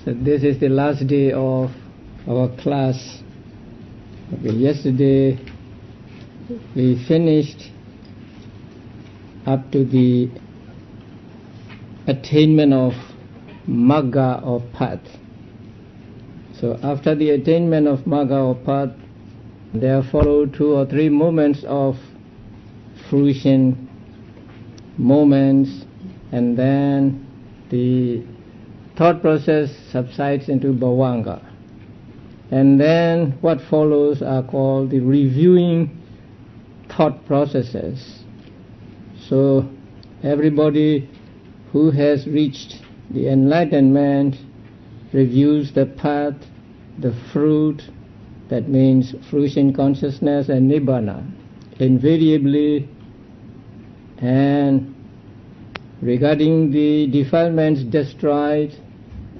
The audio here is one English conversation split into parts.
So this is the last day of our class. Okay, yesterday we finished up to the attainment of Magga or path. So after the attainment of Magga or path, there follow 2 or 3 moments of fruition, moments, and then the thought process subsides into bhavanga. And then what follows are called the reviewing thought processes. So everybody who has reached the enlightenment reviews the path, the fruit, that means fruition consciousness and nibbana, invariably, and regarding the defilements destroyed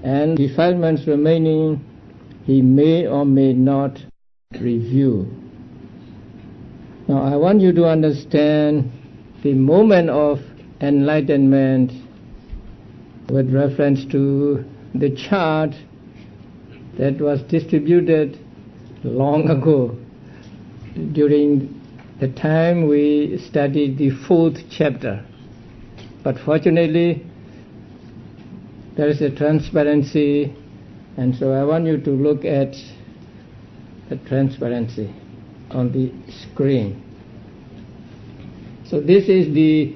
and defilements remaining, he may or may not review. Now I want you to understand the moment of enlightenment with reference to the chart that was distributed long ago during the time we studied the 4th chapter. But fortunately there is a transparency, and so I want you to look at the transparency on the screen. So this is the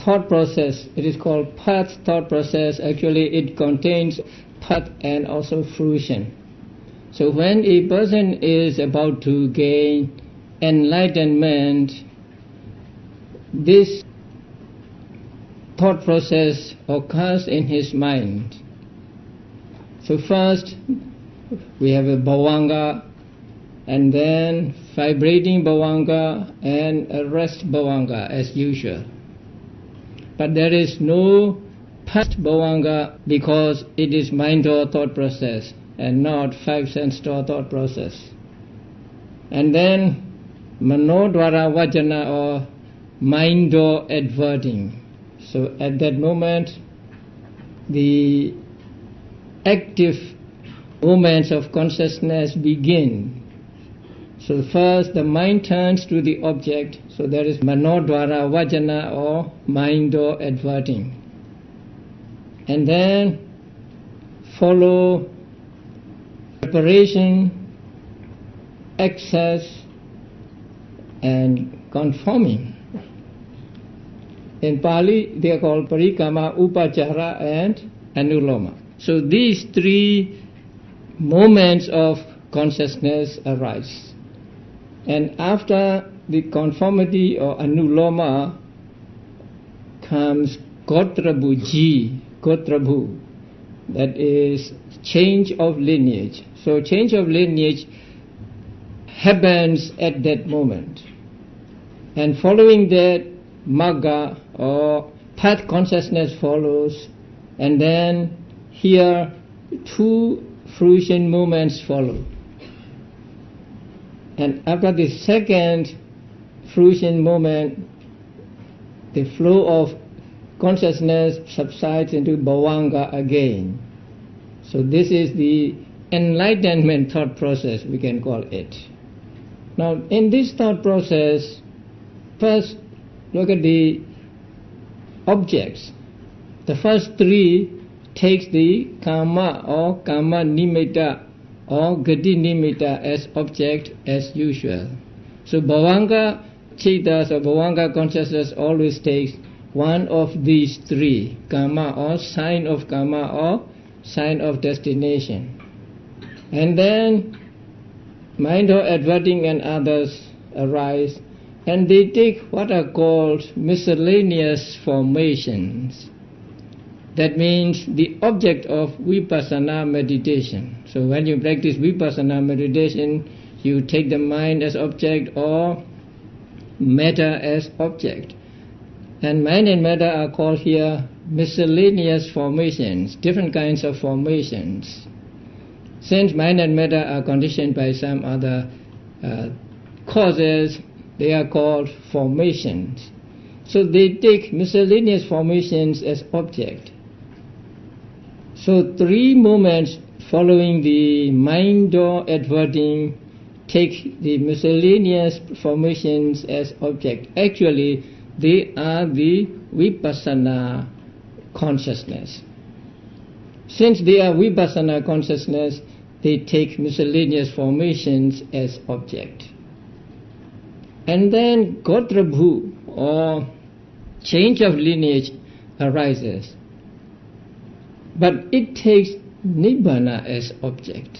thought process. It is called path thought process. Actually it contains path and also fruition. So when a person is about to gain enlightenment, this thought process occurs in his mind. So first we have a bhavanga, and then vibrating bhavanga and a rest bhavanga as usual. But there is no past bhavanga because it is mind-door thought process and not 5 sense door thought process. And then manodvara vajana or mind-door adverting. So at that moment the active moments of consciousness begin. So first the mind turns to the object, so there is manodvara vajana or mind-door adverting. And then follow preparation, access, and conforming. In Pali they are called parikama, upachara, and anuloma. So these 3 moments of consciousness arise. And after the conformity or anuloma comes gotrabhu, gotrabhu, that is change of lineage. So change of lineage happens at that moment. And following that, Magga or path consciousness follows, and then here 2 fruition moments follow. And after the second fruition moment, the flow of consciousness subsides into bhavanga again. So this is the enlightenment thought process, we can call it. Now in this thought process, first look at the objects. The first 3 takes the karma or karma nimitta or gati nimitta as object as usual. So bhavanga chitta or bhavanga consciousness always takes one of these 3, karma or sign of karma or sign of destination. And then mind or adverting and others arise, and they take what are called miscellaneous formations. That means the object of Vipassanā meditation. So when you practice Vipassanā meditation, you take the mind as object or matter as object. And mind and matter are called here miscellaneous formations, different kinds of formations. Since mind and matter are conditioned by some other causes, they are called formations. So they take miscellaneous formations as object. So 3 moments following the mind door adverting take the miscellaneous formations as object. Actually, they are the Vipassana consciousness. Since they are Vipassana consciousness, they take miscellaneous formations as object. And then Gotrabhu, or change of lineage, arises. But it takes Nibbana as object.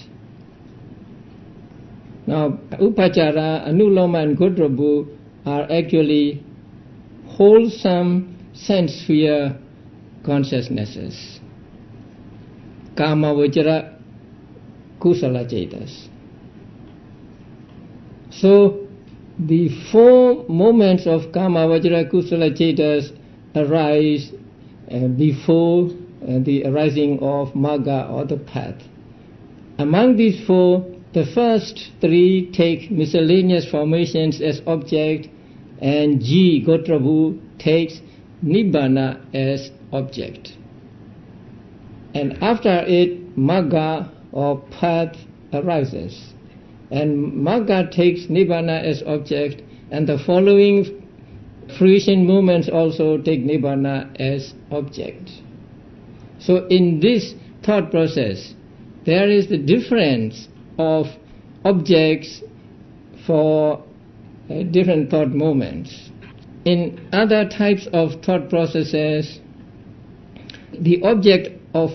Now, Upachara, Anuloma and Gotrabhu are actually wholesome sense sphere consciousnesses. Kama Vajra, Kusala Cetas. So, the 4 moments of Kama Vajra Kusala Cetas arise before the arising of Magga or the path. Among these 4, the first 3 take miscellaneous formations as object, and G, Gotrabhu, takes Nibbana as object. And after it, Magga or path arises. And Magga takes Nibbana as object, and the following fruition movements also take Nibbana as object. So in this thought process, there is the difference of objects for different thought moments. In other types of thought processes, the object of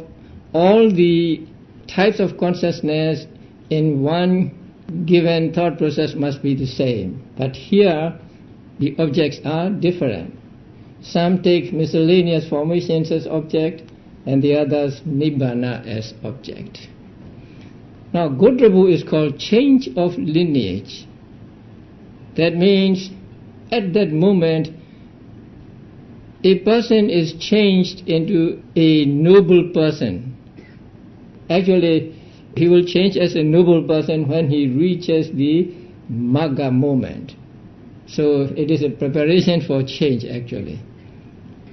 all the types of consciousness in one given thought process must be the same. But here, the objects are different. Some take miscellaneous formations as object, and the others Nibbana as object. Now, Gotrabhu is called change of lineage. That means, at that moment, a person is changed into a noble person. Actually, he will change as a noble person when he reaches the Magga moment. So it is a preparation for change, actually.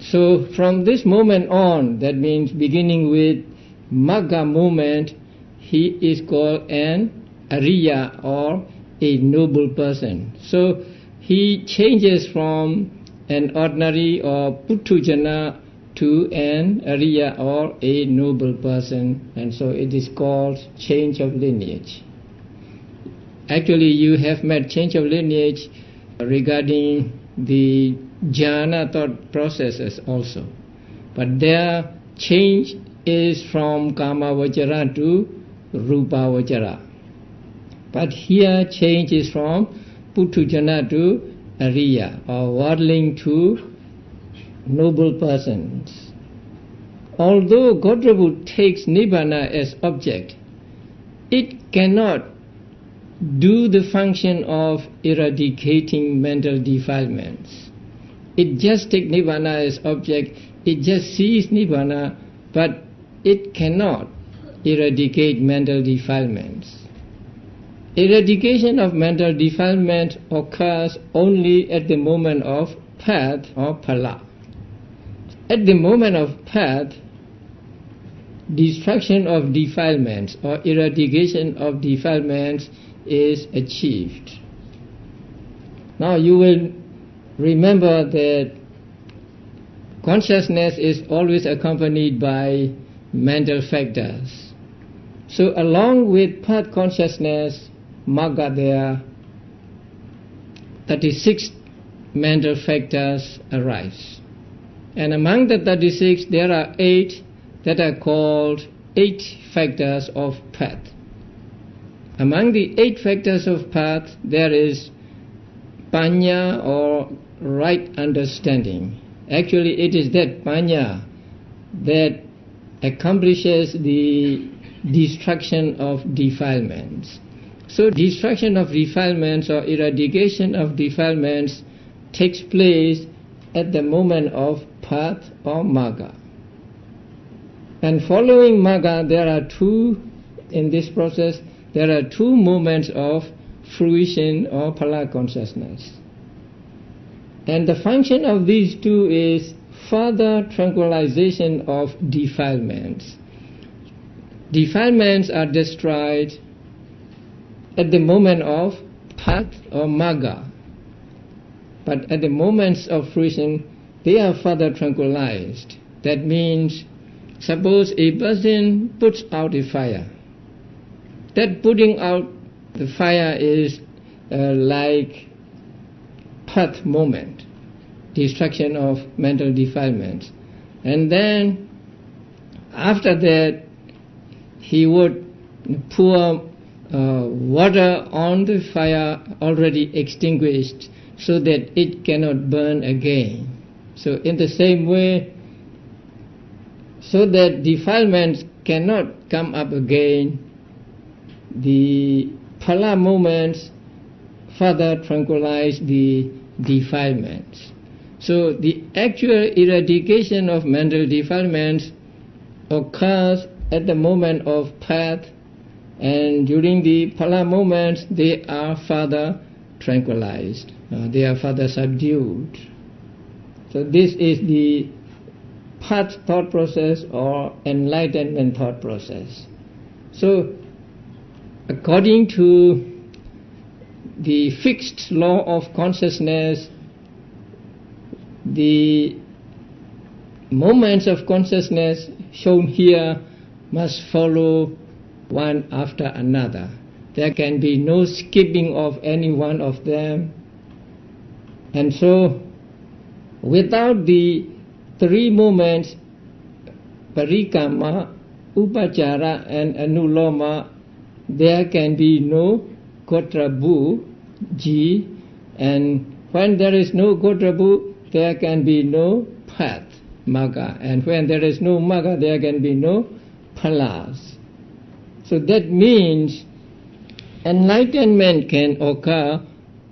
So from this moment on, that means beginning with Magga moment, he is called an Ariya or a noble person. So he changes from an ordinary or Puthujana to an Ariya or a noble person, and so it is called change of lineage. Actually, you have met change of lineage regarding the jhana thought processes also, but their change is from Kama Vajra to Rupa Vajra. But here change is from Puthujana to Ariya, or worldling to noble persons. Although Gotrabhu takes Nibbana as object, it cannot do the function of eradicating mental defilements. It just takes Nibbana as object, it just sees Nibbana, but it cannot eradicate mental defilements. Eradication of mental defilement occurs only at the moment of path or phala. At the moment of path, destruction of defilements or eradication of defilements is achieved. Now you will remember that consciousness is always accompanied by mental factors. So along with path consciousness, Magga, there 36 mental factors arise. And among the 36, there are 8 that are called 8 factors of path. Among the 8 factors of path, there is panya or right understanding. Actually, it is that panya that accomplishes the destruction of defilements. So destruction of defilements or eradication of defilements takes place at the moment of path or Magga. And following Magga, there are 2, in this process, there are 2 moments of fruition or phala consciousness. And the function of these 2 is further tranquilization of defilements. defilements are destroyed at the moment of path or magga. But at the moments of fruition, they are further tranquilized. That means, suppose a person puts out a fire. That putting out the fire is like path moment, destruction of mental defilements. And then after that, he would pour water on the fire already extinguished so that it cannot burn again. So in the same way, so that defilements cannot come up again, the phala moments further tranquilize the defilements. So the actual eradication of mental defilements occurs at the moment of path, and during the phala moments they are further tranquilized, they are further subdued. So this is the path thought process or enlightenment thought process. So according to the fixed law of consciousness, the moments of consciousness shown here must follow one after another. There can be no skipping of any one of them. And so, without the three moments, parikama, upachara and anuloma, there can be no gotrabu, ji, and when there is no gotrabu, there can be no path, magga, and when there is no magga, there can be no phalas. So that means enlightenment can occur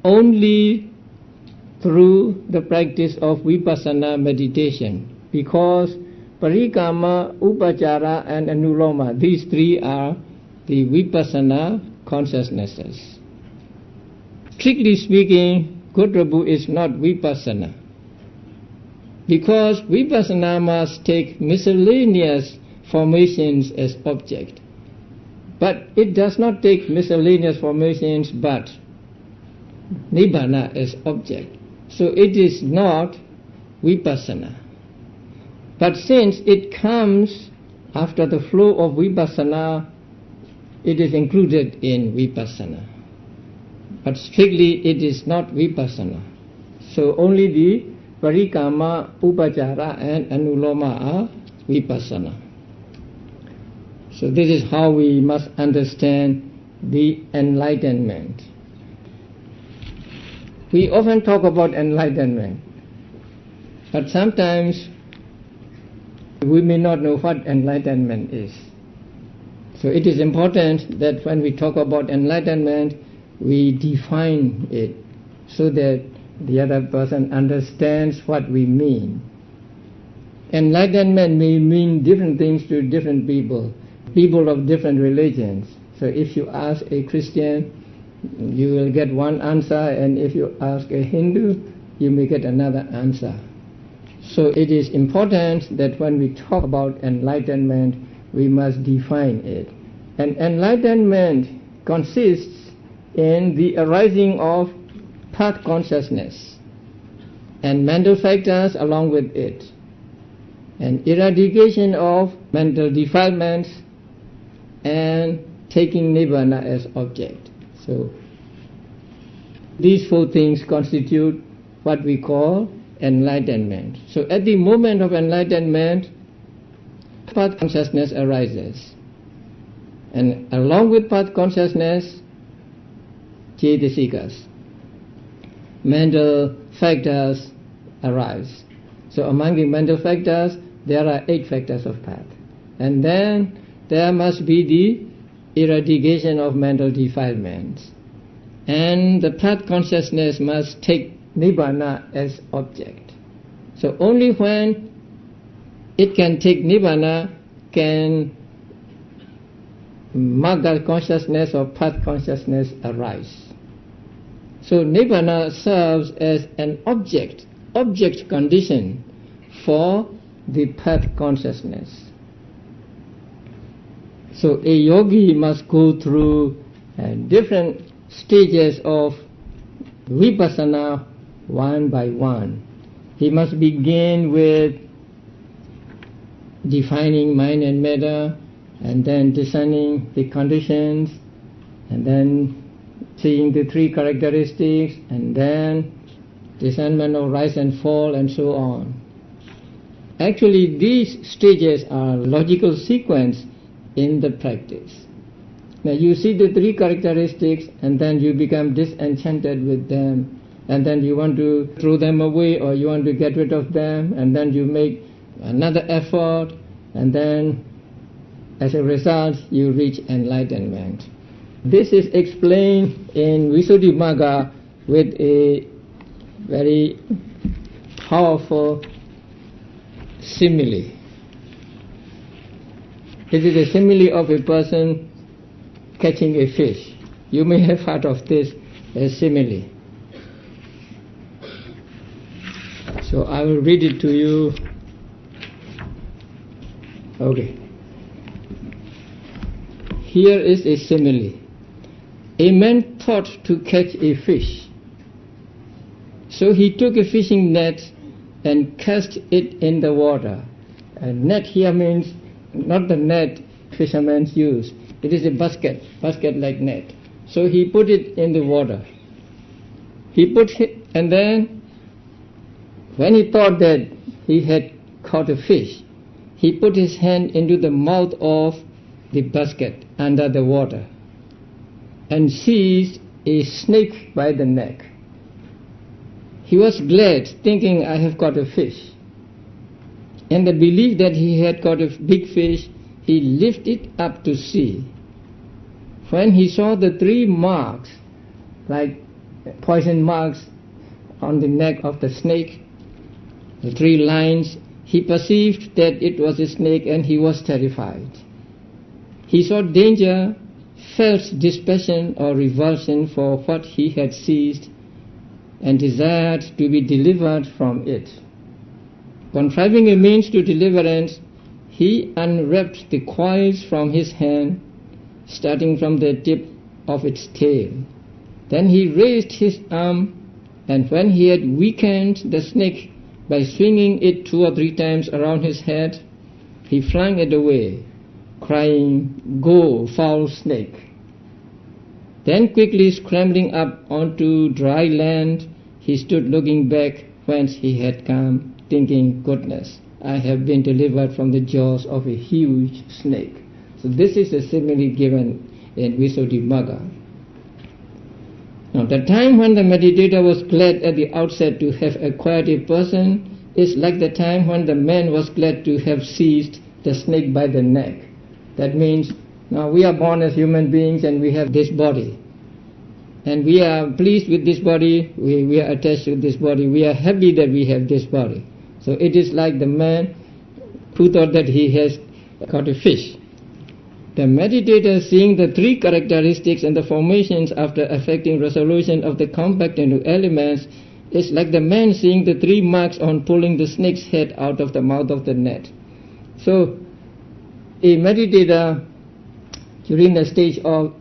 only through the practice of Vipassanā meditation, because parikama, upachara and anuloma, these three are the Vipassana consciousnesses. Strictly speaking, gotrabu is not Vipassana, because Vipassana must take miscellaneous formations as object. But it does not take miscellaneous formations but Nibbana as object. So it is not Vipassana. But since it comes after the flow of Vipassana, it is included in Vipassana. But strictly it is not Vipassana. So only the parikama, upachara and anuloma are Vipassana. So this is how we must understand the enlightenment. We often talk about enlightenment, but sometimes we may not know what enlightenment is. So it is important that when we talk about enlightenment, we define it so that the other person understands what we mean. Enlightenment may mean different things to different people of different religions. So if you ask a Christian, you will get one answer, and if you ask a Hindu, you may get another answer. So it is important that when we talk about enlightenment, we must define it. And enlightenment consists in the arising of path consciousness and mental factors along with it, and eradication of mental defilements and taking Nibbana as object. So these four things constitute what we call enlightenment. So at the moment of enlightenment, path consciousness arises, and along with path consciousness, cetasikas, mental factors arise. So among the mental factors, there are 8 factors of path, and then there must be the eradication of mental defilements, and the path consciousness must take Nibbana as object. So only when it can take Nibbana can Magga consciousness or path consciousness arise. So Nibbana serves as an object condition for the path consciousness. So a yogi must go through different stages of vipassana one by one. He must begin with defining mind and matter, and then discerning the conditions, and then seeing the three characteristics, and then discernment of rise and fall, and so on. Actually, these stages are logical sequence in the practice. Now you see the three characteristics, and then you become disenchanted with them, and then you want to throw them away, or you want to get rid of them, and then you make another effort, and then as a result you reach enlightenment. This is explained in Visuddhimagga with a very powerful simile. It is a simile of a person catching a fish. You may have heard of this as simile. So I will read it to you. Okay. Here is a simile. A man thought to catch a fish. So he took a fishing net and cast it in the water. And net here means not the net fishermen use. It is a basket like net. So he put it in the water. And then when he thought that he had caught a fish, he put his hand into the mouth of the basket under the water and seized a snake by the neck. He was glad, thinking, I have caught a fish. In the belief that he had caught a big fish, he lifted it up to see. When he saw the three marks, like poison marks on the neck of the snake, the three lines, he perceived that it was a snake, and he was terrified. He saw danger, felt dispassion or revulsion for what he had seized, and desired to be delivered from it. Contriving a means to deliverance, he unwrapped the coils from his hand, starting from the tip of its tail. Then he raised his arm, and when he had weakened the snake by swinging it 2 or 3 times around his head, he flung it away, crying, "Go, foul snake!" Then quickly scrambling up onto dry land, he stood looking back whence he had come, thinking, "Goodness, I have been delivered from the jaws of a huge snake." So this is a simile given in Visuddhimagga. Now the time when the meditator was glad at the outset to have acquired a person is like the time when the man was glad to have seized the snake by the neck. That means now we are born as human beings and we have this body. And we are pleased with this body, we are attached to this body, we are happy that we have this body. So it is like the man who thought that he has caught a fish. The meditator, seeing the 3 characteristics and the formations after effecting resolution of the compact into elements, is like the man seeing the 3 marks on pulling the snake's head out of the mouth of the net. So a meditator, during the stage of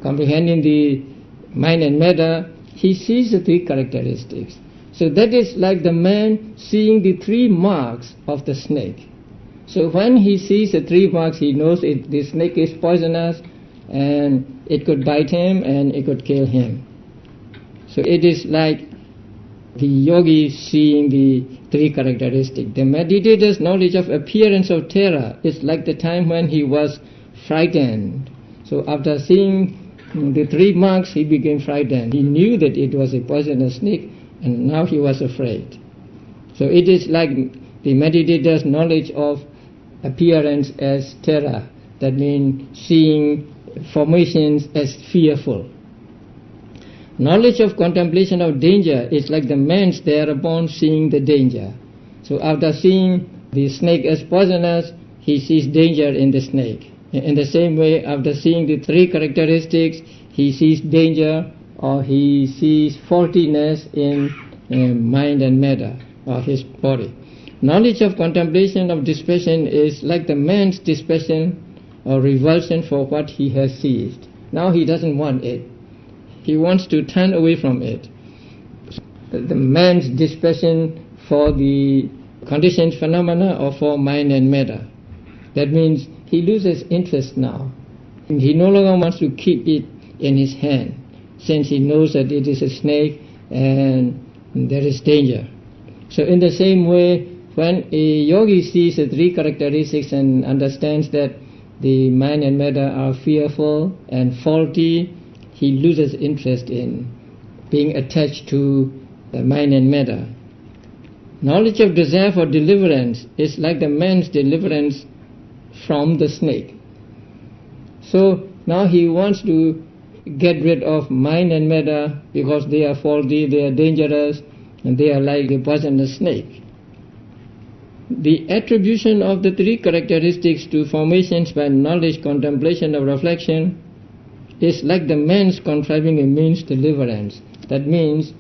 comprehending the mind and matter, he sees the 3 characteristics. So that is like the man seeing the 3 marks of the snake. So when he sees the 3 marks, he knows the snake is poisonous and it could bite him and it could kill him. So it is like the yogi seeing the 3 characteristics. The meditator's knowledge of appearance of terror is like the time when he was frightened. So after seeing the 3 marks, he became frightened. He knew that it was a poisonous snake, and now he was afraid. So it is like the meditator's knowledge of appearance as terror. That means seeing formations as fearful. Knowledge of contemplation of danger is like the man's thereupon seeing the danger. So after seeing the snake as poisonous, he sees danger in the snake. In the same way, after seeing the 3 characteristics, he sees danger or he sees faultiness in mind and matter or his body. Knowledge of contemplation of dispassion is like the man's dispassion or revulsion for what he has seized. Now he doesn't want it. He wants to turn away from it. The man's dispassion for the conditioned phenomena or for mind and matter. That means he loses interest now. He no longer wants to keep it in his hand, since he knows that it is a snake and there is danger. So in the same way, when a yogi sees the three characteristics and understands that the mind and matter are fearful and faulty, he loses interest in being attached to the mind and matter. Knowledge of desire for deliverance is like the man's deliverance from the snake. So now he wants to get rid of mind and matter because they are faulty, they are dangerous, and they are like a poisonous snake. The attribution of the three characteristics to formations by knowledge, contemplation, or reflection is like the man's contriving a means deliverance. That means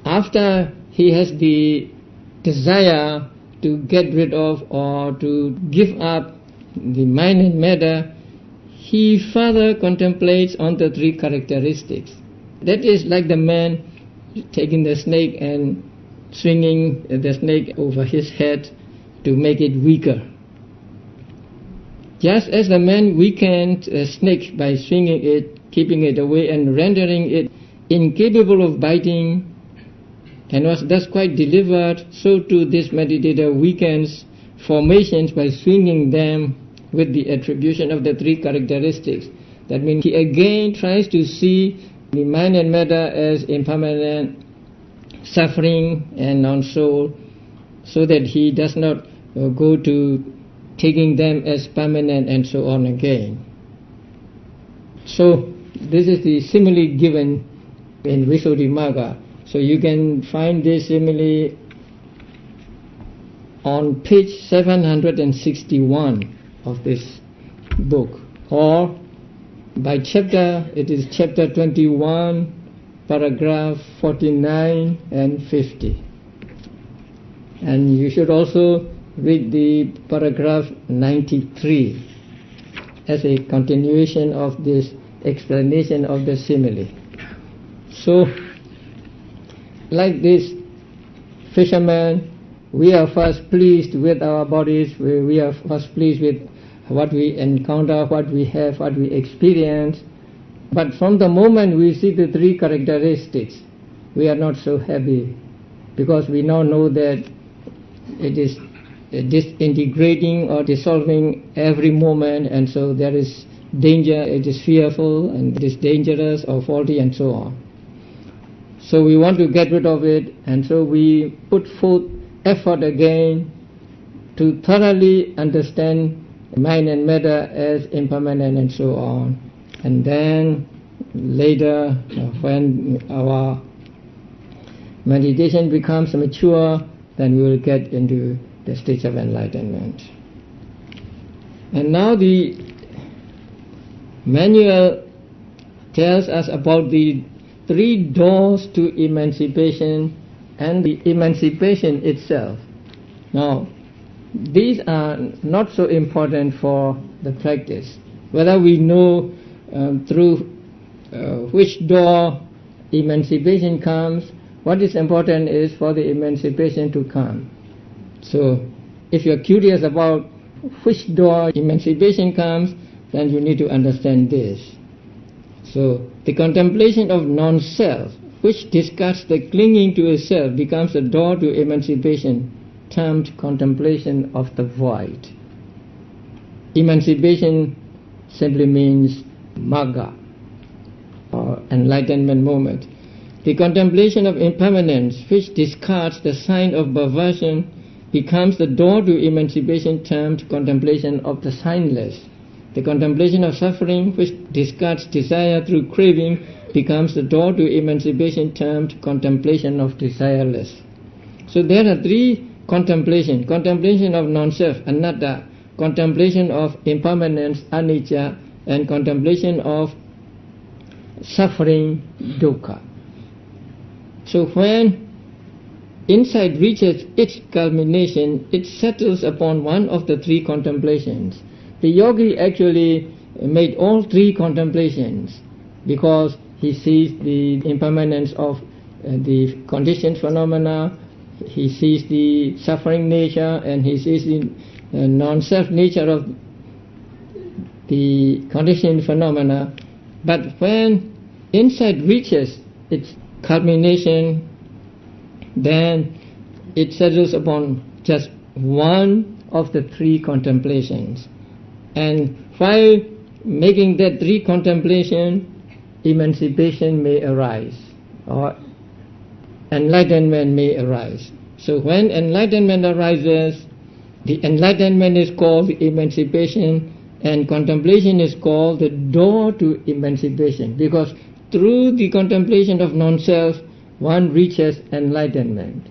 after he has the desire to get rid of or to give up the mind and matter, he further contemplates on the three characteristics. That is like the man taking the snake and swinging the snake over his head to make it weaker. Just as the man weakened a snake by swinging it, keeping it away and rendering it incapable of biting, and was thus quite delivered, so too this meditator weakens formations by swinging them with the attribution of the three characteristics. That means he again tries to see the mind and matter as impermanent, suffering and non-soul, so that he does not go to taking them as permanent and so on again. So this is the simile given in Visuddhimagga. So you can find this simile on page 761 of this book, or by chapter, it is chapter 21, paragraph 49 and 50. And you should also read the paragraph 93 as a continuation of this explanation of the simile. So, like this fisherman, we are first pleased with our bodies, we are first pleased with what we encounter, what we have, what we experience. But from the moment we see the three characteristics, we are not so happy, because we now know that it is disintegrating or dissolving every moment, and so there is danger, it is fearful, and it is dangerous or faulty, and so on. So we want to get rid of it, and so we put forth effort again to thoroughly understand mind and matter as impermanent and so on. And then later, when our meditation becomes mature, then we will get into the stage of enlightenment. And now the manual tells us about the three doors to emancipation and the emancipation itself. Now, these are not so important for the practice. Whether we know through which door emancipation comes, what is important is for the emancipation to come. So, if you're curious about which door emancipation comes, then you need to understand this. So, the contemplation of non-self, which discards the clinging to a self, becomes the door to emancipation, termed contemplation of the void. Emancipation simply means magga, or enlightenment moment. The contemplation of impermanence, which discards the sign of perversion, becomes the door to emancipation, termed contemplation of the signless. The contemplation of suffering, which discards desire through craving, becomes the door to emancipation, termed contemplation of desireless. So there are three contemplation: contemplation of non-self, anatta; contemplation of impermanence, anicca; and contemplation of suffering, dukkha. So when insight reaches its culmination, it settles upon one of the three contemplations, The yogi actually made all three contemplations because he sees the impermanence of the conditioned phenomena, he sees the suffering nature, and he sees the non-self nature of the conditioned phenomena. But when insight reaches its culmination, then it settles upon just one of the three contemplations. And while making that three contemplation, emancipation may arise, or enlightenment may arise. So when enlightenment arises, the enlightenment is called emancipation, and contemplation is called the door to emancipation, because through the contemplation of non-self, one reaches enlightenment.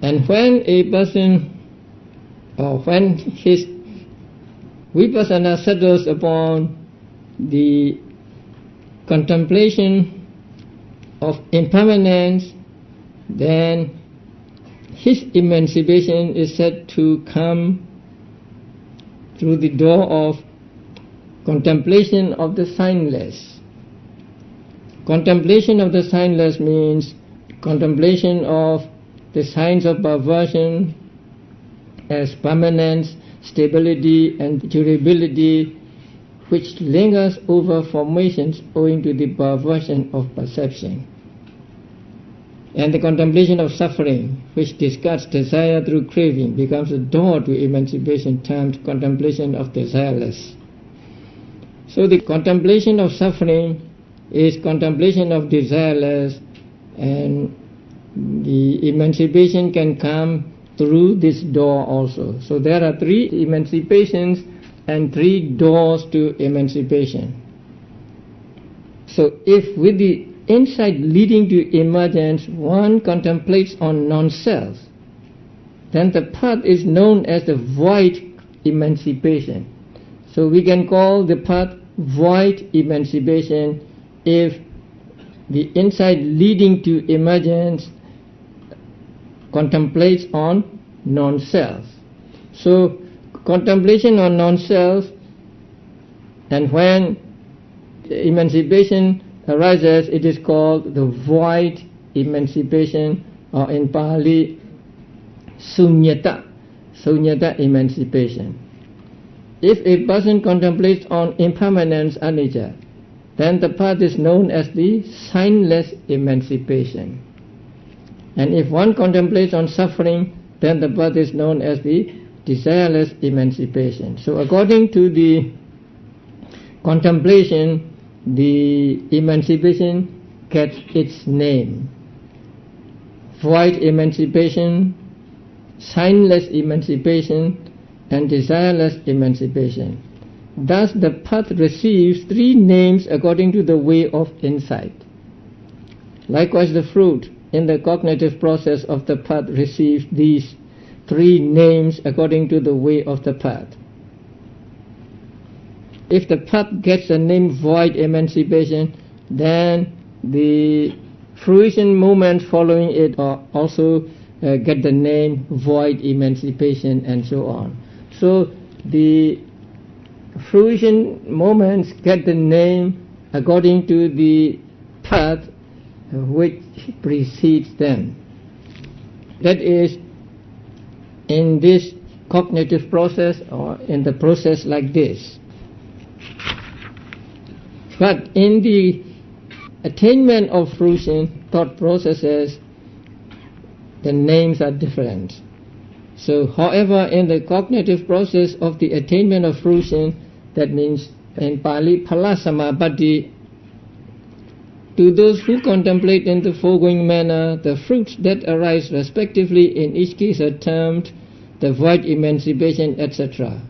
And when a person, or when his vipassana settles upon the contemplation of impermanence, then his emancipation is said to come through the door of contemplation of the signless. Contemplation of the signless means contemplation of the signs of perversion as permanence, stability and durability, which lingers over formations owing to the perversion of perception. And the contemplation of suffering, which discards desire through craving, becomes a door to emancipation, termed contemplation of desireless. So the contemplation of suffering is contemplation of desireless, and the emancipation can come through this door also. So there are three emancipations and three doors to emancipation. So if with the insight leading to emergence one contemplates on non-self, then the path is known as the void emancipation. So we can call the path void emancipation if the insight leading to emergence contemplates on non-self. So contemplation on non-self, and when emancipation arises, it is called the void emancipation, or in Pali, sunyata emancipation. If a person contemplates on impermanence, anicca, then the path is known as the signless emancipation. And if one contemplates on suffering, then the path is known as the desireless emancipation. So according to the contemplation, the emancipation gets its name: void emancipation, signless emancipation, and desireless emancipation. Thus the path receives three names according to the way of insight. Likewise the fruit in the cognitive process of the path receives these three names according to the way of the path. If the path gets the name void emancipation, then the fruition moments following it also get the name void emancipation, and so on. So the fruition moments get the name according to the path which precedes them. That is, in this cognitive process, or in the process like this. But in the attainment of fruition thought processes, the names are different. So however, in the cognitive process of the attainment of fruition, that means in Pali phala-samapatti, to those who contemplate in the foregoing manner, the fruits that arise respectively in each case are termed the void emancipation, etc.,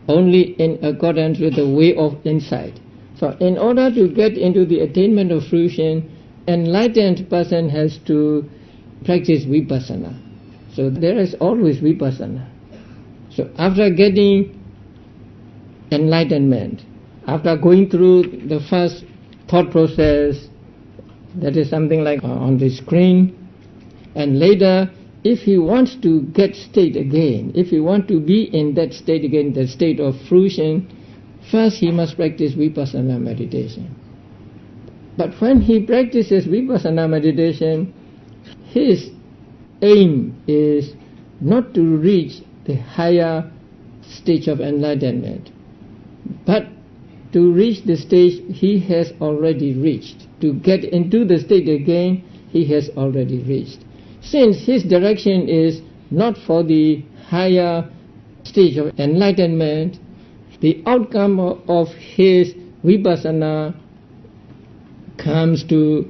only in accordance with the way of insight. So in order to get into the attainment of fruition, enlightened person has to practice vipassana. So there is always vipassana. So after getting enlightenment, after going through the first thought process, that is something like on the screen, and later if he wants to get state again, if he wants to be in that state again, the state of fruition, first he must practice Vipassanā meditation. But when he practices Vipassanā meditation, his aim is not to reach the higher stage of enlightenment, but to reach the stage he has already reached. To get into the state again, he has already reached. Since his direction is not for the higher stage of enlightenment, the outcome of his Vipassana comes to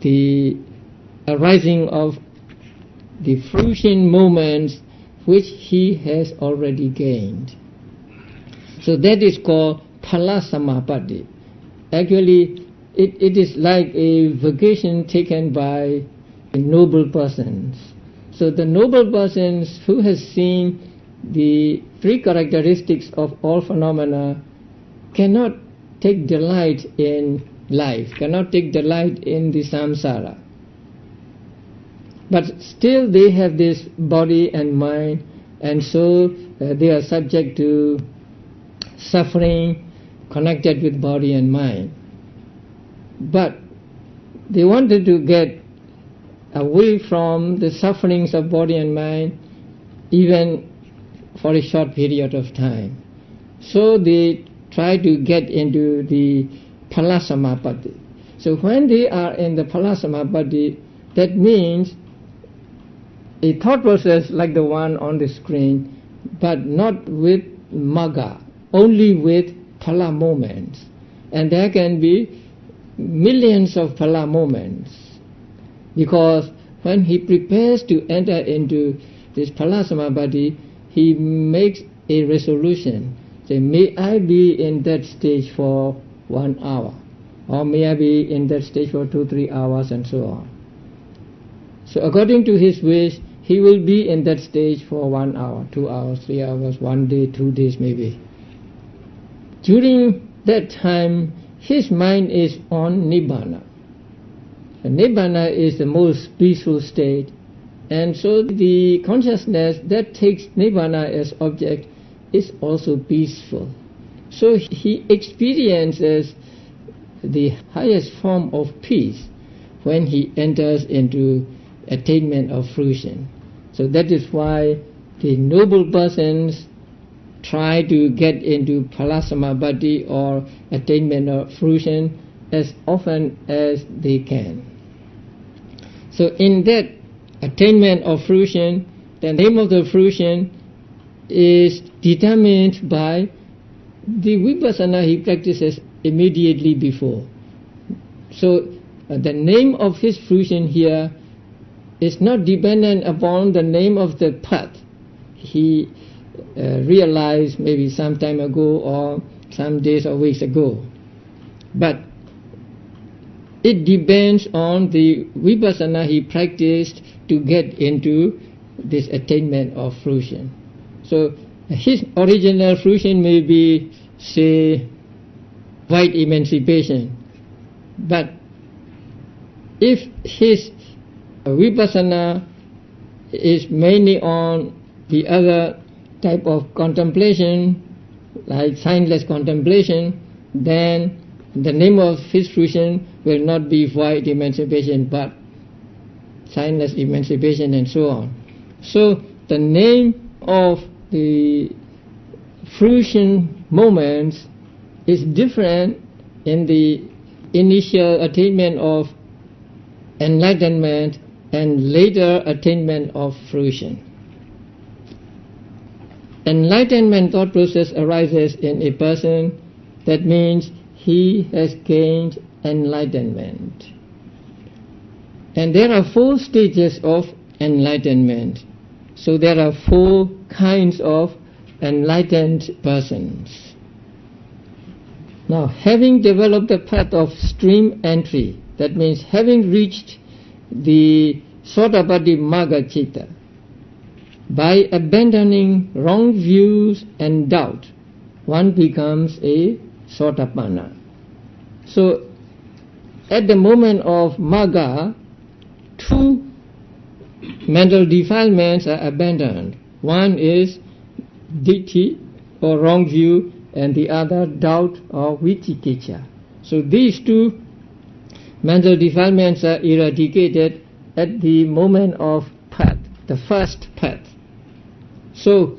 the arising of the fruition moments which he has already gained. So that is called Phala Samapatti. Actually, it is like a vacation taken by noble persons. So the noble persons who has seen the three characteristics of all phenomena cannot take delight in life, cannot take delight in the samsara. But still they have this body and mind, and so they are subject to suffering connected with body and mind. But they wanted to get away from the sufferings of body and mind even for a short period of time. So they try to get into the Phala Samapatti. So when they are in the Phala Samapatti, that means a thought process like the one on the screen, but not with magga, only with phala moments. And there can be millions of phala moments, because when he prepares to enter into this Phala Samapatti, he makes a resolution. Say, may I be in that stage for 1 hour, or may I be in that stage for 2-3 hours, and so on. So according to his wish, he will be in that stage for 1 hour, 2 hours, 3 hours, 1 day, 2 days maybe. During that time, his mind is on Nibbana. And Nibbana is the most peaceful state, and so the consciousness that takes Nibbana as object is also peaceful. So he experiences the highest form of peace when he enters into attainment of fruition. So that is why the noble persons try to get into Phala Samapatti or attainment of fruition as often as they can. So in that attainment of fruition, the name of the fruition is determined by the Vipassana he practices immediately before. So the name of his fruition here is not dependent upon the name of the path he realized maybe some time ago or some days or weeks ago, but it depends on the Vipassana he practiced to get into this attainment of fruition. So his original fruition may be, say, white emancipation, but if his Vipassana is mainly on the other type of contemplation, like signless contemplation, then the name of his fruition will not be white emancipation, but signless emancipation, and so on. So the name of the fruition moments is different in the initial attainment of enlightenment and later attainment of fruition. Enlightenment thought process arises in a person, that means he has gained enlightenment. And there are 4 stages of enlightenment. So there are 4 kinds of enlightened persons. Now, having developed the path of stream entry, that means having reached the Sotapatti Magga Citta, by abandoning wrong views and doubt, one becomes a Sotapanna. So, at the moment of Magga, 2 mental defilements are abandoned. One is ditthi or wrong view, and the other doubt or vicikiccha. So these two mental defilements are eradicated at the moment of path, the first path. So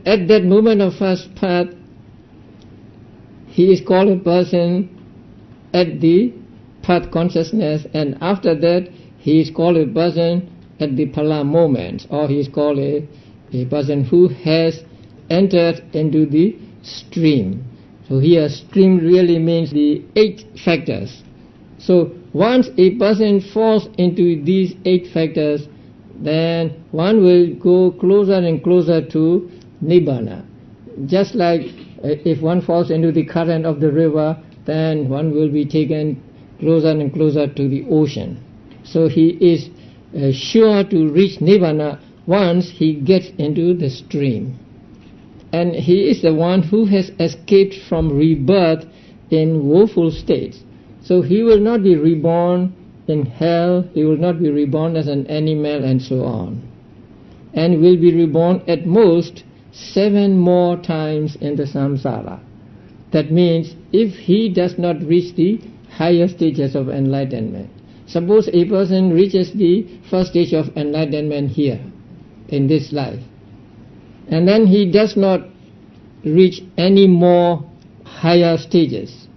at that moment of first path, he is called a person at the path consciousness, and after that he is called a person at the phala moment, or he is called a person who has entered into the stream. So here stream really means the 8 factors. So once a person falls into these 8 factors, then one will go closer and closer to Nibbana. Just like if one falls into the current of the river, then one will be taken closer and closer to the ocean. So he is sure to reach Nibbana once he gets into the stream. And he is the one who has escaped from rebirth in woeful states. So he will not be reborn in hell, he will not be reborn as an animal and so on. And will be reborn at most 7 more times in the samsara. That means if he does not reach the higher stages of enlightenment. Suppose a person reaches the first stage of enlightenment here, in this life, and then he does not reach any more higher stages.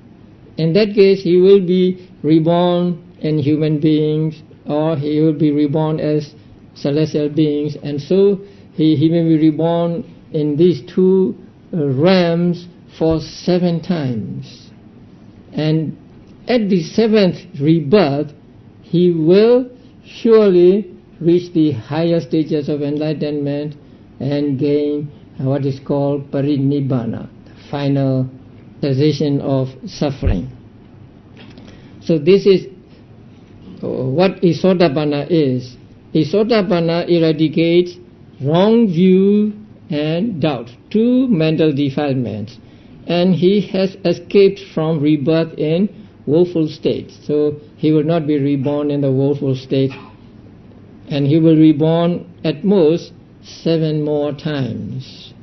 In that case, he will be reborn in human beings, or he will be reborn as celestial beings, and so he may be reborn in these 2 realms for 7 times. And at the 7th rebirth, he will surely reach the higher stages of enlightenment and gain what is called parinibbana, the final cessation of suffering. So this is what a Sotapanna is. A Sotapanna eradicates wrong view and doubt, 2 mental defilements, and he has escaped from rebirth in woeful states. So he will not be reborn in the woeful state, and he will reborn at most 7 more times.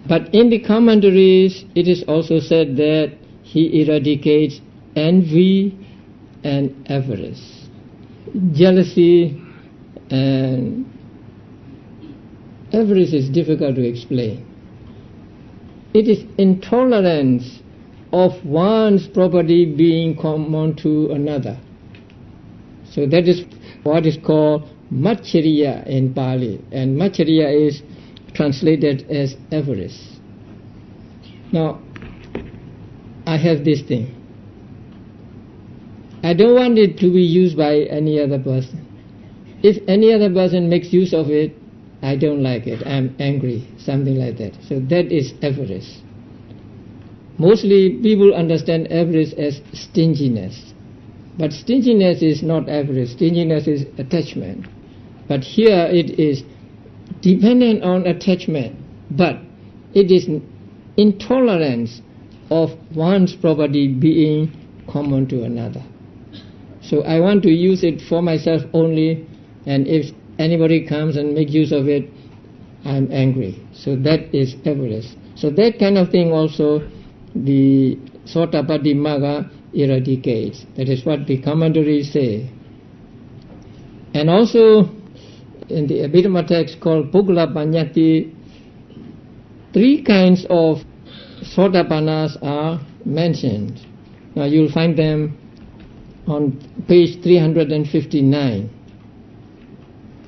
But in the commentaries, it is also said that he eradicates envy and avarice, jealousy, and avarice is difficult to explain. It is intolerance of one's property being common to another. So that is what is called Maccariya in Pali, and Maccariya is translated as avarice. Now, I have this thing. I don't want it to be used by any other person. If any other person makes use of it, I don't like it, I'm angry, something like that. So that is avarice. Mostly people understand avarice as stinginess. But stinginess is not avarice, stinginess is attachment. But here it is dependent on attachment, but it is intolerance of one's property being common to another. So I want to use it for myself only, and if anybody comes and makes use of it, I'm angry. So that is avarice. So that kind of thing also the Sotapatti Magga eradicates. That is what the commentaries say. And also in the Abhidhamma text called Puggala Paññatti, 3 kinds of Sotapannas are mentioned. Now you'll find them on page 359.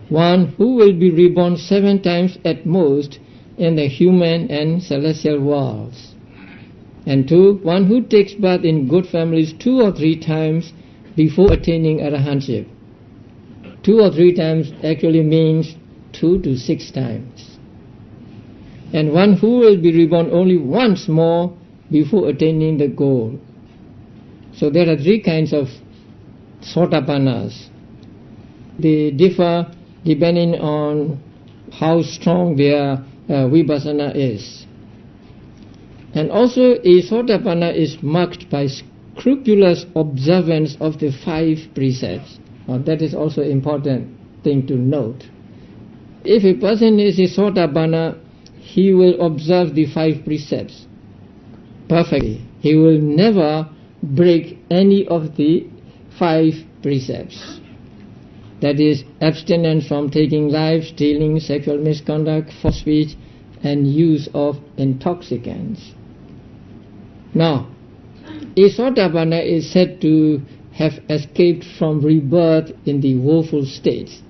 1 who will be reborn 7 times at most in the human and celestial worlds. And 2, one who takes birth in good families 2 or 3 times before attaining arahantship. 2 or 3 times actually means 2 to 6 times. And 1 who will be reborn only once more before attaining the goal. So there are 3 kinds of Sotapannas. They differ depending on how strong their Vipassana is. And also a Sotapanna is marked by scrupulous observance of the 5 precepts. That is also important. thing to note. If a person is a Sotapanna, he will observe the 5 precepts perfectly. He will never break any of the 5 precepts. That is, abstinence from taking life, stealing, sexual misconduct, false speech, and use of intoxicants. Now, a Sotapanna is said to have escaped from rebirth in the woeful states.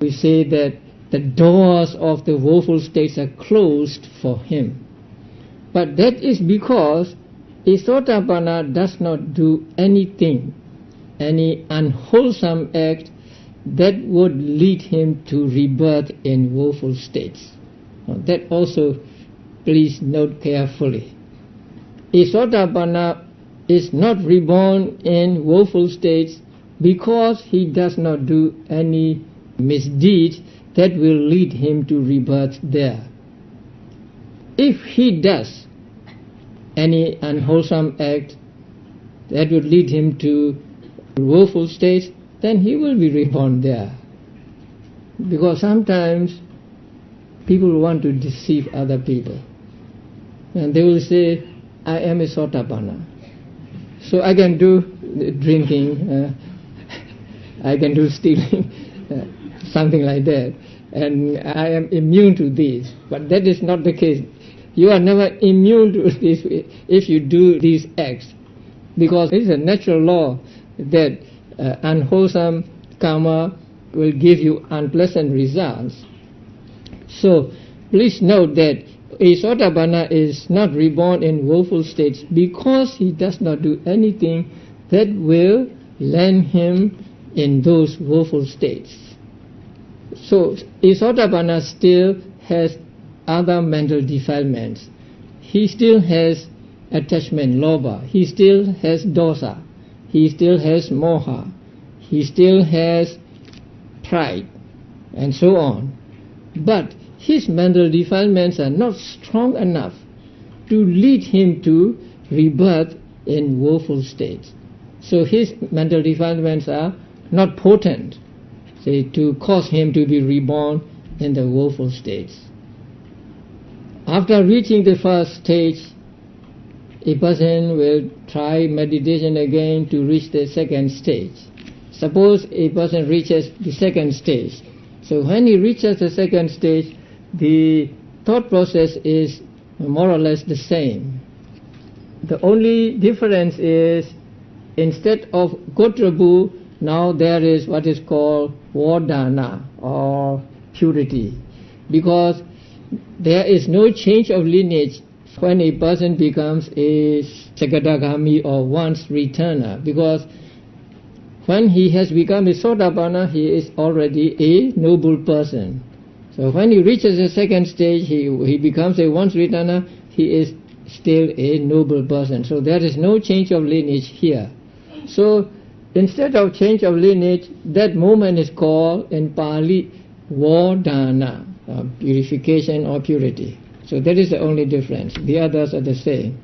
We say that the doors of the woeful states are closed for him. But that is because a Sotapanna does not do anything, any unwholesome act that would lead him to rebirth in woeful states. Now, that also please note carefully. A Sotapanna is not reborn in woeful states because he does not do any misdeed that will lead him to rebirth there. If he does any unwholesome act that would lead him to woeful states, then he will be reborn there. Because sometimes people want to deceive other people. And they will say, I am a Sotapanna. So I can do drinking, I can do stealing, something like that. And I am immune to this. But that is not the case. You are never immune to this if you do these acts. Because it is a natural law that unwholesome karma will give you unpleasant results. So please note that a Sotapanna is not reborn in woeful states because he does not do anything that will land him in those woeful states. So a Sotapanna still has other mental defilements. He still has attachment, lobha. He still has dosa. He still has moha. He still has pride, and so on. But his mental defilements are not strong enough to lead him to rebirth in woeful states. So his mental defilements are not potent, say, to cause him to be reborn in the woeful states. After reaching the first stage, a person will try meditation again to reach the second stage. Suppose a person reaches the second stage. So when he reaches the second stage, the thought process is more or less the same. The only difference is, instead of Gotrabu, now there is what is called Vardhana, or purity. Because there is no change of lineage when a person becomes a Sakadagami or once returner. Because when he has become a Sotapanna, he is already a noble person. So when he reaches the second stage, he becomes a once returner, he is still a noble person. So there is no change of lineage here. So instead of change of lineage, that moment is called in Pali Vardhana, purification or purity. So that is the only difference. The others are the same.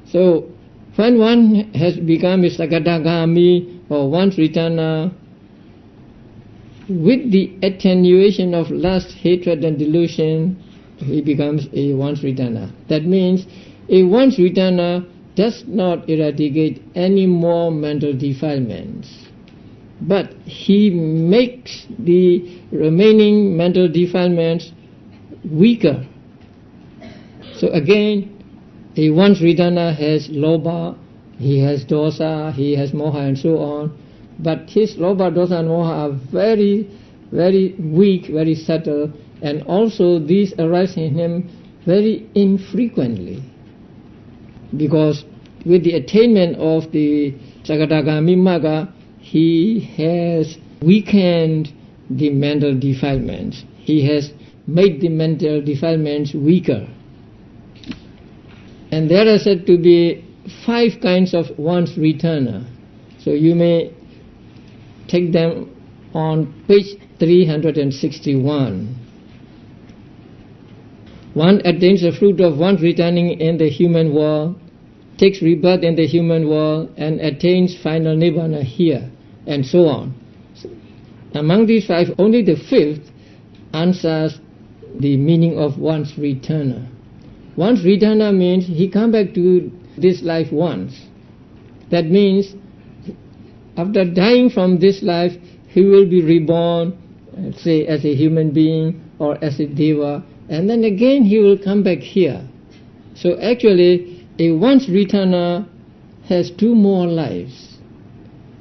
So when one has become a Sakadagami or once returner, with the attenuation of lust, hatred and delusion, he becomes a once returner. That means a once returner does not eradicate any more mental defilements, but he makes the remaining mental defilements weaker. So again, a once returner has lobha, he has dosa, he has moha and so on. But his lobha, dosa and moha are very, very weak, very subtle, and also these arise in him very infrequently. Because with the attainment of the Sakadagami Magga, he has weakened the mental defilements. He has made the mental defilements weaker. And there are said to be 5 kinds of once returner. So you may take them on page 361. One attains the fruit of once returning in the human world, takes rebirth in the human world, and attains final nibbana here, and so on. Among these five, only the fifth answers the meaning of once returner. Once returner means he come back to this life once. That means after dying from this life, he will be reborn, say as a human being or as a deva, and then again he will come back here. So actually, a once returner has two more lives,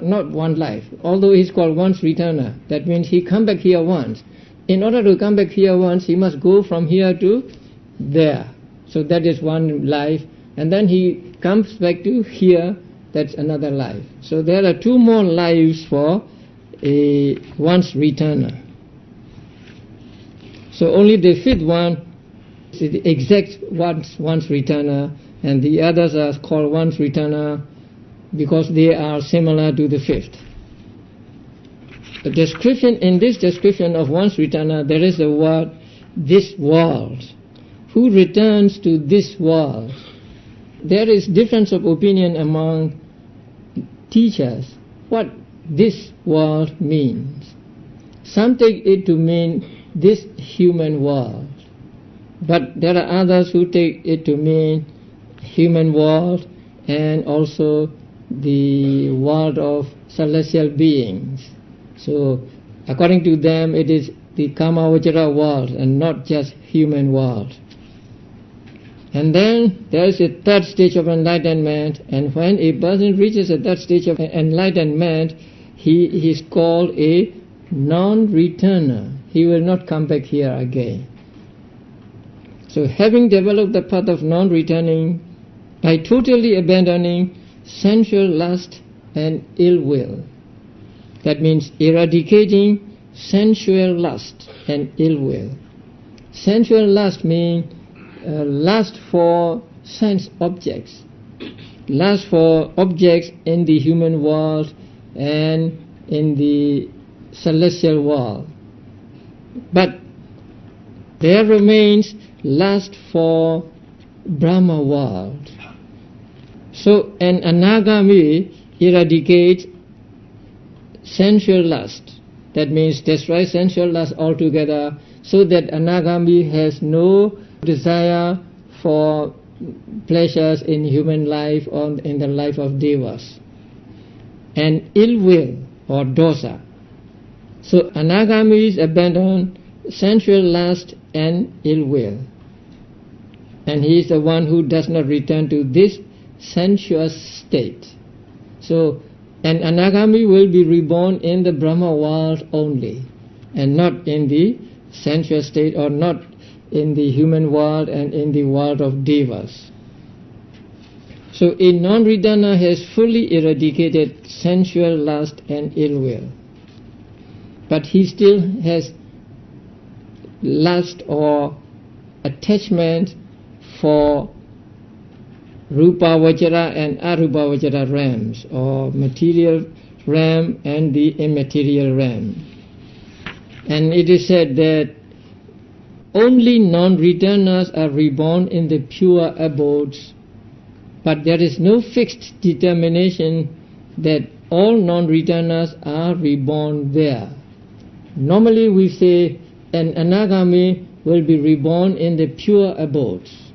not one life. Although he's called once returner, that means he come back here once. In order to come back here once, he must go from here to there. So that is one life, and then he comes back to here, that's another life. So there are two more lives for a once returner. So only the fifth one is the exact once returner, and the others are called once returner because they are similar to the fifth. The description, in this description of once returner, there is the word this world. Who returns to this world? There is difference of opinion among teachers what this world means. Some take it to mean this human world, but there are others who take it to mean human world and also the world of celestial beings. So according to them, it is the Kamavajara world and not just human world. And then there is a third stage of enlightenment, and when a person reaches a third stage of enlightenment, he is called a non-returner. He will not come back here again. So having developed the path of non-returning by totally abandoning sensual lust and ill will, that means eradicating sensual lust and ill will. Sensual lust means lust for sense objects, lust for objects in the human world and in the celestial world. But there remains lust for Brahma world. So an anagami eradicates sensual lust. That means destroy sensual lust altogether, so that anagami has no desire for pleasures in human life or in the life of devas. And ill will or dosa. So anagamis abandon sensual lust and ill will. And he is the one who does not return to this sensuous state. So an anagami will be reborn in the Brahma world only, and not in the sensuous state, or not in the human world and in the world of devas. So a non-returner has fully eradicated sensual lust and ill will, but he still has lust or attachment for Rupa Vajra and Arupa Vajra realms, or material realm and the immaterial realm. And it is said that only non-returners are reborn in the pure abodes, but there is no fixed determination that all non-returners are reborn there. Normally we say an anagami will be reborn in the pure abodes,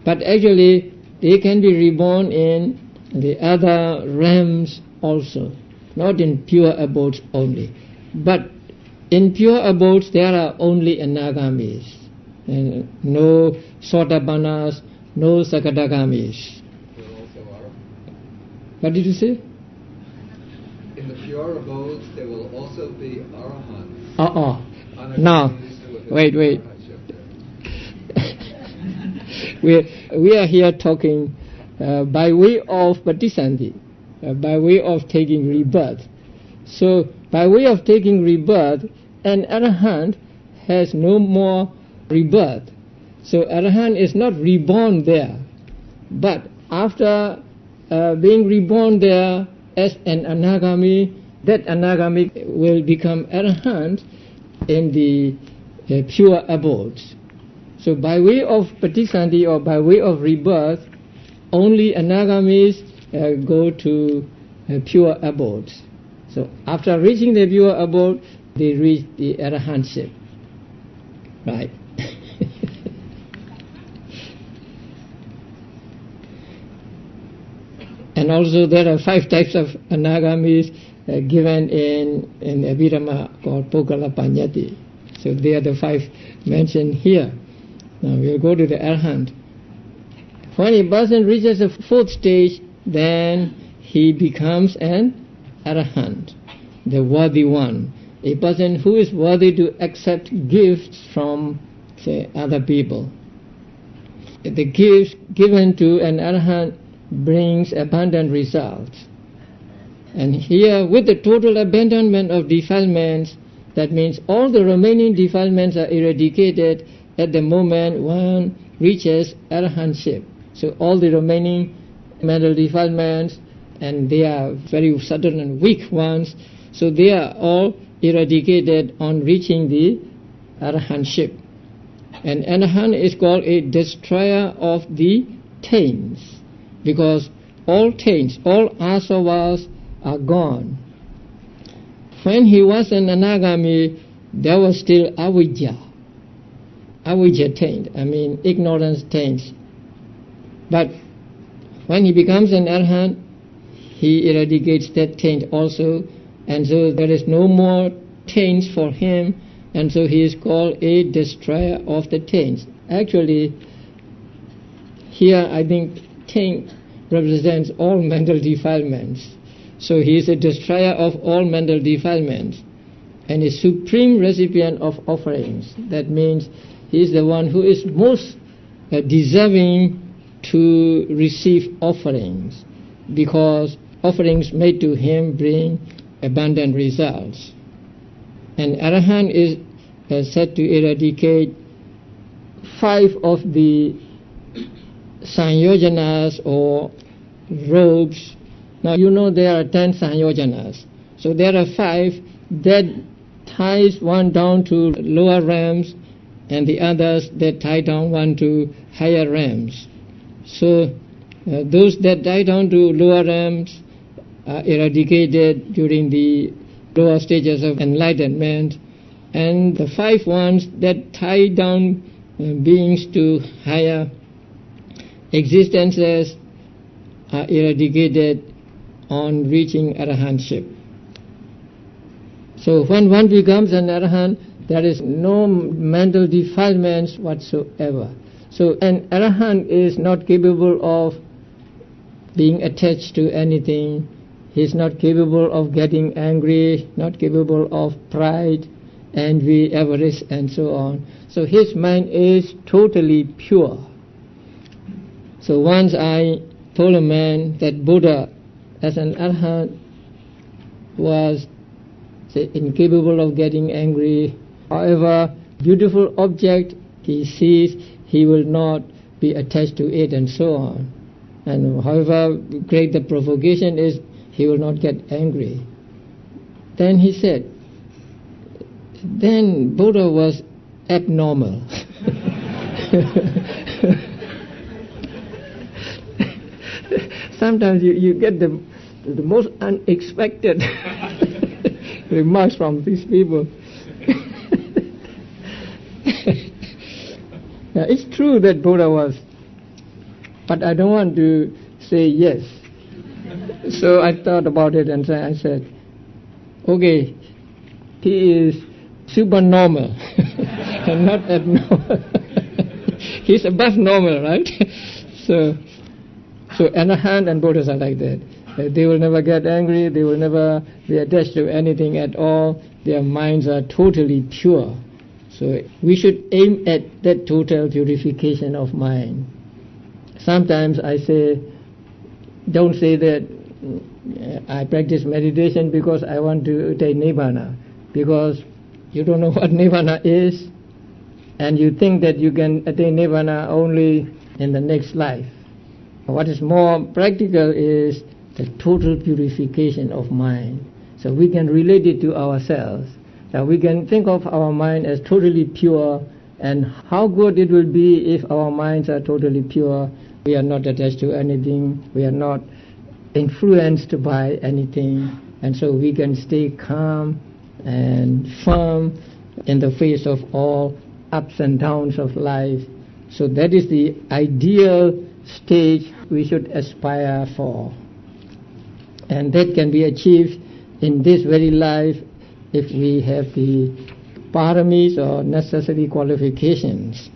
but actually they can be reborn in the other realms also, not in pure abodes only. But in pure abodes there are only anagamis, and no sotapannas, no sakadagamis. There also are. What did you say? In the pure abodes there will also be arahants. Now, wait. We are here talking by way of patisanti, by way of taking rebirth. So, by way of taking rebirth, an arahant has no more rebirth. So, arahant is not reborn there. But after being reborn there as an anagami, that anagami will become arahant in the pure abodes. So by way of patisanti or by way of rebirth, only anagamis go to pure abodes. So after reaching the pure abode, they reach the arahantship. Right? And also there are 5 types of anagamis given in Abhidhamma called Pokala Panyati. So they are the 5 mentioned here. Now we'll go to the arahant. When a person reaches the 4th stage, then he becomes an arahant, the worthy one. A person who is worthy to accept gifts from, say, other people. The gifts given to an arahant brings abundant results. And here, with the total abandonment of defilements, that means all the remaining defilements are eradicated at the moment one reaches arahantship. So all the remaining mental defilements, and they are very subtle and weak ones, so they are all eradicated on reaching the arahantship. And arahant is called a destroyer of the taints, because all taints, all asavas are gone. When he was an anagami, there was still avijja taint, ignorance taints. But when he becomes an arahant, he eradicates that taint also, and so there is no more taints for him, and so he is called a destroyer of the taints. Actually, here I think taint represents all mental defilements. So he is a destroyer of all mental defilements and a supreme recipient of offerings. That means he is the one who is most deserving to receive offerings, because offerings made to him bring abundant results. And arahant is said to eradicate 5 of the sanyojanas or robes. Now you know there are 10 sanyojanas. So there are 5 that ties one down to lower realms, and the others that tie down one to higher realms. So those that tie down to lower realms are eradicated during the lower stages of enlightenment, and the 5 ones that tie down beings to higher existences are eradicated on reaching arahantship. So when one becomes an arahant, there is no mental defilements whatsoever. So an arahant is not capable of being attached to anything. He is not capable of getting angry, not capable of pride, envy, avarice, and so on. So his mind is totally pure. So once I told a man that Buddha, as an arahant, was incapable of getting angry. However beautiful object he sees, he will not be attached to it, and so on. And however great the provocation is, he will not get angry. Then he said, then Buddha was abnormal. Sometimes you get the most unexpected remarks from these people. Now, it's true that Buddha was, but I don't want to say yes. So I thought about it, and I said, okay, he is supernormal and not abnormal. He's above normal, right? So arahant and Buddhas are like that. They will never get angry, they will never be attached to anything at all. Their minds are totally pure. So we should aim at that total purification of mind. Sometimes I say, don't say that I practice meditation because I want to attain Nibbana, because you don't know what Nibbana is, and you think that you can attain Nibbana only in the next life. What is more practical is the total purification of mind. So we can relate it to ourselves. Now we can think of our mind as totally pure, and how good it will be if our minds are totally pure. We are not attached to anything, we are not influenced by anything, and so we can stay calm and firm in the face of all ups and downs of life. So that is the ideal stage we should aspire for. And that can be achieved in this very life if we have the paramis or necessary qualifications.